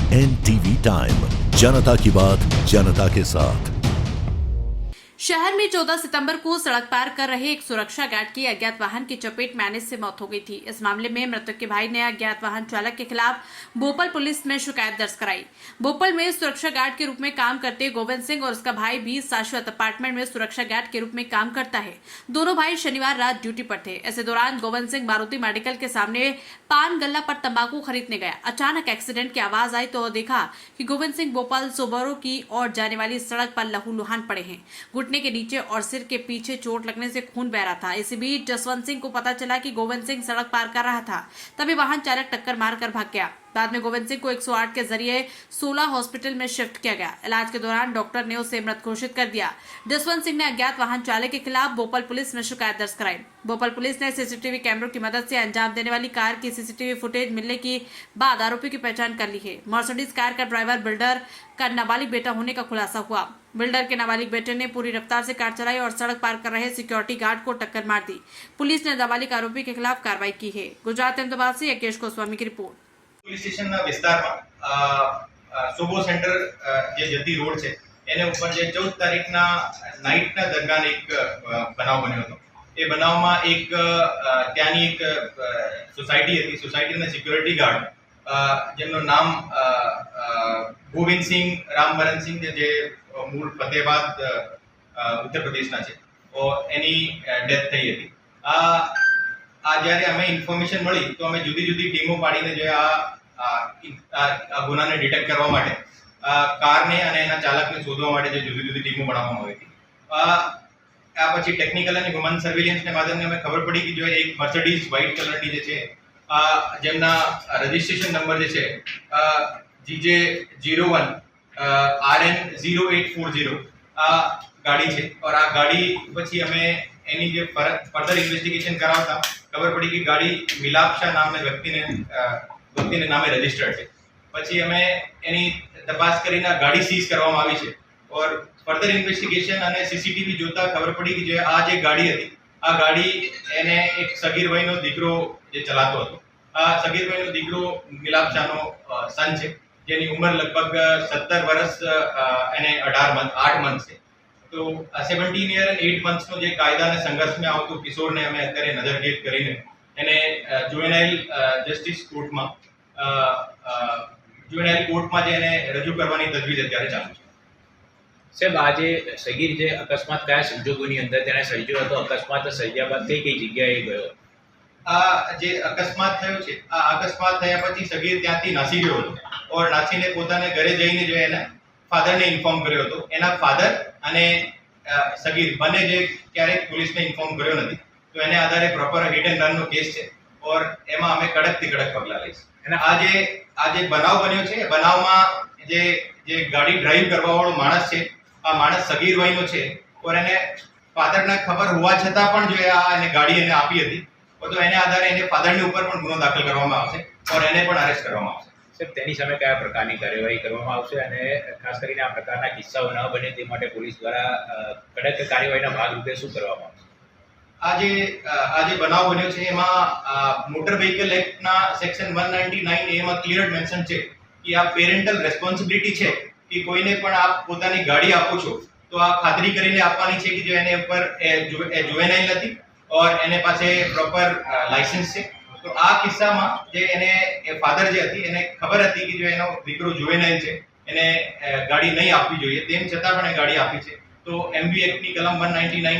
NTV time, जनता की बात जनता के साथ। शहर में 14 सितंबर को सड़क पार कर रहे एक सुरक्षा गार्ड की अज्ञात वाहन की चपेट में आने से मौत हो गई थी। इस मामले में मृतक के भाई ने अज्ञात वाहन चालक के खिलाफ भोपाल पुलिस में शिकायत दर्ज कराई। भोपाल में सुरक्षा गार्ड के रूप में काम करते गोविंद सिंह और उसका भाई भी शाश्वत अपार्टमेंट में सुरक्षा गार्ड के रूप में काम करता है। दोनों भाई शनिवार रात ड्यूटी पर थे। इसी दौरान गोविंद सिंह मारुति मेडिकल के सामने पान गल्ला पर तंबाकू खरीदने गया। अचानक एक्सीडेंट की आवाज आई तो देखा कि गोविंद सिंह भोपाल सोबरो की ओर जाने वाली सड़क पर लहूलुहान पड़े हैं। घुटने के नीचे और सिर के पीछे चोट लगने से खून बह रहा था। इसी बीच जसवंत सिंह को पता चला कि गोविंद सिंह सड़क पार कर रहा था, तभी वाहन चालक टक्कर मारकर भाग गया। बाद में गोविंद सिंह को 108 के जरिए 16 हॉस्पिटल में शिफ्ट किया गया। इलाज के दौरान डॉक्टर ने उसे मृत घोषित कर दिया। जसवंत सिंह ने अज्ञात वाहन चालक के खिलाफ भोपाल पुलिस में शिकायत दर्ज कराई। भोपाल पुलिस ने सीसीटीवी कैमरों की मदद से अंजाम देने वाली कार की सीसीटीवी फुटेज मिलने के बाद आरोपी की पहचान कर ली है। मर्सिडीज कार का ड्राइवर बिल्डर का नाबालिग बेटा होने का खुलासा हुआ। बिल्डर के नाबालिग बेटे ने पूरी रफ्तार से कार चलाई और सड़क पार कर रहे सिक्योरिटी गार्ड को टक्कर मार दी। पुलिस ने नाबालिग आरोपी के खिलाफ कार्रवाई की है। गुजरात अहमदाबाद से यज्ञेश गोस्वामी की रिपोर्ट। પોલીસ સ્ટેશનના વિસ્તારમાં સોબો સેન્ટર જે જતી રોડ છે એને ઉપર જે 14 તારીખના નાઇટના દરમિયાન એક બનાવ બન્યો હતો। એ બનાવમાં એક ત્યાંની એક સોસાયટી હતી। સોસાયટીના સિક્યોરિટી ગાર્ડ જેમનું નામ ગોવિંદ સિંહ રામબરન સિંહ જે મૂળ ફતેહાબાદ ઉત્તર પ્રદેશના છે એની ડેથ થઈ હતી। આ જ્યારે અમે ઇન્ફોર્મેશન મળી તો અમે જુદી જુદી ટીમો પાડીને જે આ ગુનાને ડિટેક્ટ કરવા માટે કારને અને એના ચાલકને શોધવા માટે જે જુદી જુદી ટીમો બનાવવામાં આવી હતી। આ પછી ટેકનિકલ અને હ્યુમન સર્વેલન્સને માધ્યમથી અમે ખબર પડી કે જો એક મર્સિડીઝ વ્હાઇટ કલરની જે છે જેમના રજિસ્ટ્રેશન નંબર જે છે GJ01 RN0840 આ ગાડી છે। और આ ગાડી પછી અમે એની જે ફર્ધર ઇન્વેસ્ટિગેશન કરાવતા ખબર પડી કે ગાડી મિલાપ શાહ નામના વ્યક્તિને નામે રજિસ્ટર્ડ છે। પછી અમે એની તપાસ કરીને ગાડી સીઝ કરવામાં આવી છે। और ફર્ધર ઇન્વેસ્ટિગેશન અને સીસીટીવી જોતા ખબર પડી કે જે આ જે ગાડી હતી આ ગાડી એને એક સગીર ભાઈનો દીકરો જે ચલાવતો હતો। આ સગીર ભાઈનો દીકરો મિલાપ શાહનો સન છે જેની ઉંમર લગભગ 17 વર્ષ એને 8 મંથ છે। તો 17 યર એન્ડ 8 મંથ્સનો જે કાયદાના સંઘર્ષમાં આવતો કિશોરને અમે અત્યારે નજરકેદ કરીને એને જુવેનાઇલ જસ્ટિસ કોર્ટમાં જે એને રજૂ કરવાની તજવીજ અત્યારે ચાલુ છે। સાહેબ, આજે સગીર જે અકસ્માત કયા સંજોગોની અંદર તેને સર્જ્યો હતો? અકસ્માત સર્જ્યા બાદ કઈ જગ્યાએ ગયો? આ જે અકસ્માત થયો છે આ અકસ્માત થયા પછી સગીર ત્યાંથી નાસી ગયો હતો और નાસીને પોતાને ઘરે જઈને જો એના ફાધરને ઇન્ફોર્મ કર્યો હતો। એના ફાધર અને સગીર બંને જે ક્યારેક પોલીસને ઇન્ફોર્મ કર્યો નથી તો એને આધારે પ્રોપર હિટ એન્ડ રનનો કેસ છે और એમાં અમે કડકથી કડક પગલાં લઈશું। અને આ જે બનાવ બન્યો છે એ બનાવમાં જે ગાડી ડ્રાઈવ કરવાવાળો માણસ છે આ માણસ સગીર વયનો છે और એને ફાધરને ખબર હોવા છતાં પણ જો એને ગાડી એને આપી હતી તો એને આધારે એને ફાધરની ઉપર પણ ગુનો દાખલ કરવામાં આવશે और એને પણ અરેસ્ટ કરવામાં આવશે। સાહેબ, તેની સામે કયા પ્રકારની કાર્યવાહી કરવામાં આવશે અને ખાસ કરીને આ પ્રકારના કિસ્સાઓ ન બને તે માટે પોલીસ દ્વારા કડક કાર્યવાહીના ભાગરૂપે શું કરવામાં આવશે? આ જે બનાવ બન્યો છે એમાં મોટર વ્હીકલ એક્ટના સેક્શન 199 એમાં ક્લિયર મેન્શન છે કે આ પેરેન્ટલ રેસ્પોન્સિબિલિટી છે કે કોઈને પણ આપ પોતાની ગાડી આપો છો તો આ ખાતરી કરીને આપવાની છે કે જો એને ઉપર જુવેનાઇલ નથી और એને પાસે પ્રોપર લાયસન્સ છે। તો આ કિસ્સામાં જે એને ફાધર જે હતી એને ખબર હતી કે જો એનો દીકરો જુવેનાઇલ છે એને ગાડી નહીં આપવી જોઈએ તેમ છતાં પણ એ ગાડી આપી છે। તો એમવી એક્ટની કલમ 199